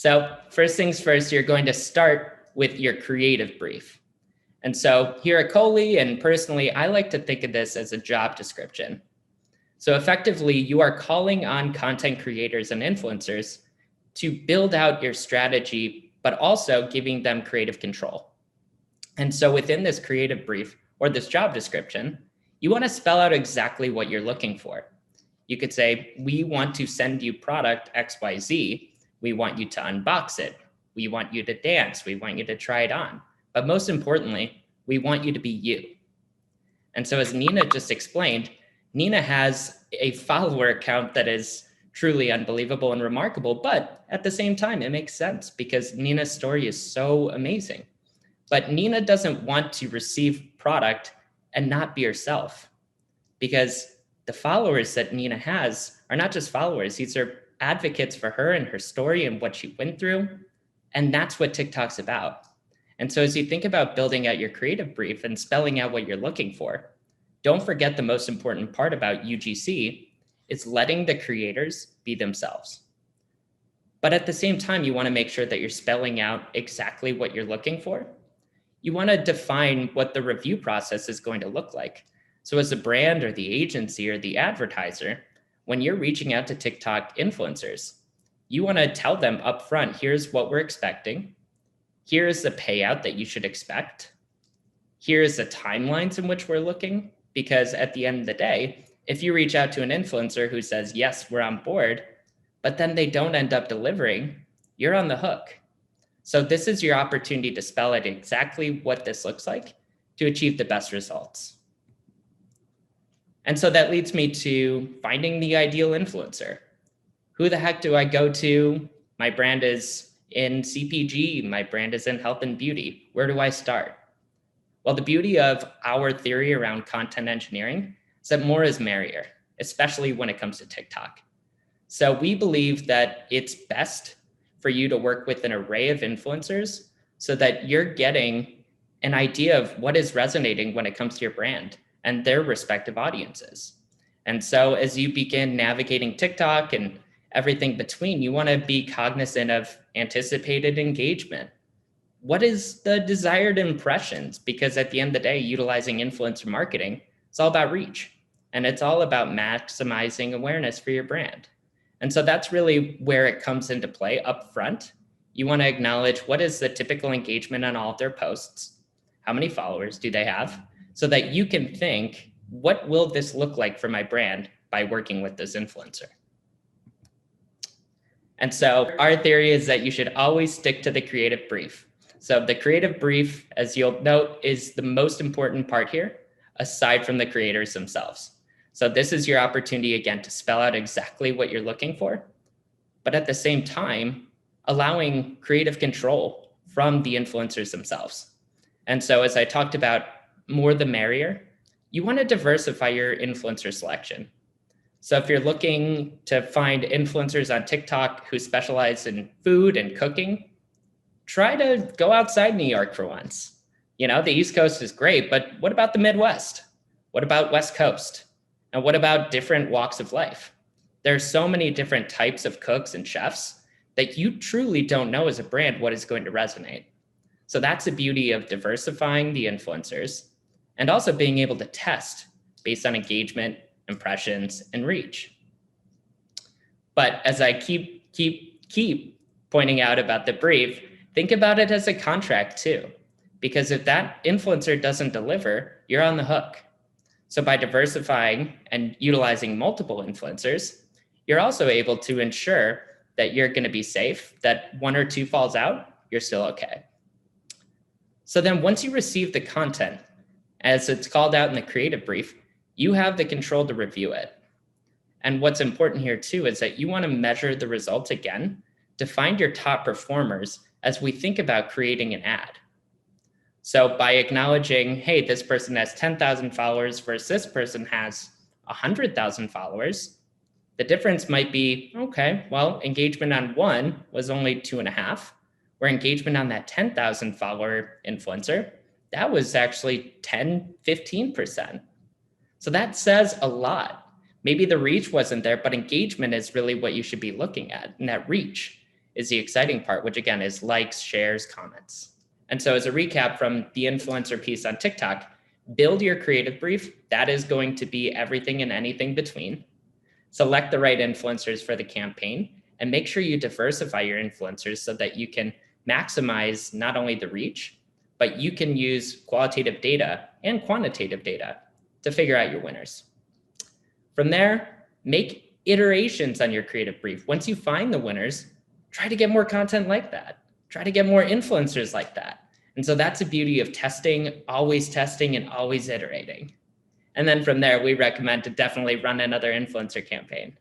So first things first, you're going to start with your creative brief. And so here at Coley and personally, I like to think of this as a job description. So effectively, you are calling on content creators and influencers to build out your strategy, but also giving them creative control. And so within this creative brief or this job description, you want to spell out exactly what you're looking for. You could say, we want to send you product XYZ. We want you to unbox it. We want you to dance. We want you to try it on. But most importantly, we want you to be you. And so as Nina just explained, Nina has a follower account that is truly unbelievable and remarkable, but at the same time, it makes sense because Nina's story is so amazing. But Nina doesn't want to receive product and not be herself, because the followers that Nina has are not just followers. These are advocates for her and her story and what she went through. And that's what TikTok's about. And so as you think about building out your creative brief and spelling out what you're looking for, don't forget the most important part about UGC is letting the creators be themselves. But at the same time, you want to make sure that you're spelling out exactly what you're looking for. You want to define what the review process is going to look like. So as a brand or the agency or the advertiser, when you're reaching out to TikTok influencers, you want to tell them upfront, here's what we're expecting. Here's the payout that you should expect. Here's the timelines in which we're looking. Because at the end of the day, if you reach out to an influencer who says, yes, we're on board, but then they don't end up delivering, you're on the hook. So this is your opportunity to spell out exactly what this looks like to achieve the best results. And so that leads me to finding the ideal influencer. Who the heck do I go to? My brand is in CPG. My brand is in health and beauty. Where do I start? Well, the beauty of our theory around content engineering is that more is merrier, especially when it comes to TikTok. So we believe that it's best for you to work with an array of influencers so that you're getting an idea of what is resonating when it comes to your brand and their respective audiences. And so as you begin navigating TikTok and everything between, you want to be cognizant of anticipated engagement. What is the desired impressions? Because at the end of the day, utilizing influencer marketing, it's all about reach. And it's all about maximizing awareness for your brand. And so that's really where it comes into play up front. You want to acknowledge what is the typical engagement on all of their posts? How many followers do they have? So that you can think, what will this look like for my brand by working with this influencer? And so our theory is that you should always stick to the creative brief. So the creative brief, as you'll note, is the most important part here, aside from the creators themselves. So this is your opportunity, again, to spell out exactly what you're looking for, but at the same time, allowing creative control from the influencers themselves. And so as I talked about, more the merrier, you want to diversify your influencer selection. So if you're looking to find influencers on TikTok who specialize in food and cooking, try to go outside New York for once. You know, the East Coast is great, but what about the Midwest? What about West Coast? And what about different walks of life? There are so many different types of cooks and chefs that you truly don't know as a brand what is going to resonate. So that's the beauty of diversifying the influencers and also being able to test based on engagement, impressions, and reach. But as I keep pointing out about the brief, think about it as a contract too, because if that influencer doesn't deliver, you're on the hook. So by diversifying and utilizing multiple influencers, you're also able to ensure that you're going to be safe, that one or two falls out, you're still okay. So then once you receive the content, as it's called out in the creative brief, you have the control to review it. And what's important here too is that you want to measure the results again to find your top performers as we think about creating an ad. So by acknowledging, hey, this person has 10,000 followers versus this person has 100,000 followers, the difference might be, okay, well, engagement on one was only 2.5, where engagement on that 10,000 follower influencer, that was actually 10, 15%. So that says a lot. Maybe the reach wasn't there, but engagement is really what you should be looking at, and that reach. is the exciting part, which again is likes, shares, comments. And so as a recap from the influencer piece on TikTok, build your creative brief. That is going to be everything and anything between. Select the right influencers for the campaign and make sure you diversify your influencers so that you can maximize not only the reach, but you can use qualitative data and quantitative data to figure out your winners. From there, make iterations on your creative brief. Once you find the winners, try to get more content like that. Try to get more influencers like that. And so that's the beauty of testing and always iterating. And then from there, we recommend to definitely run another influencer campaign.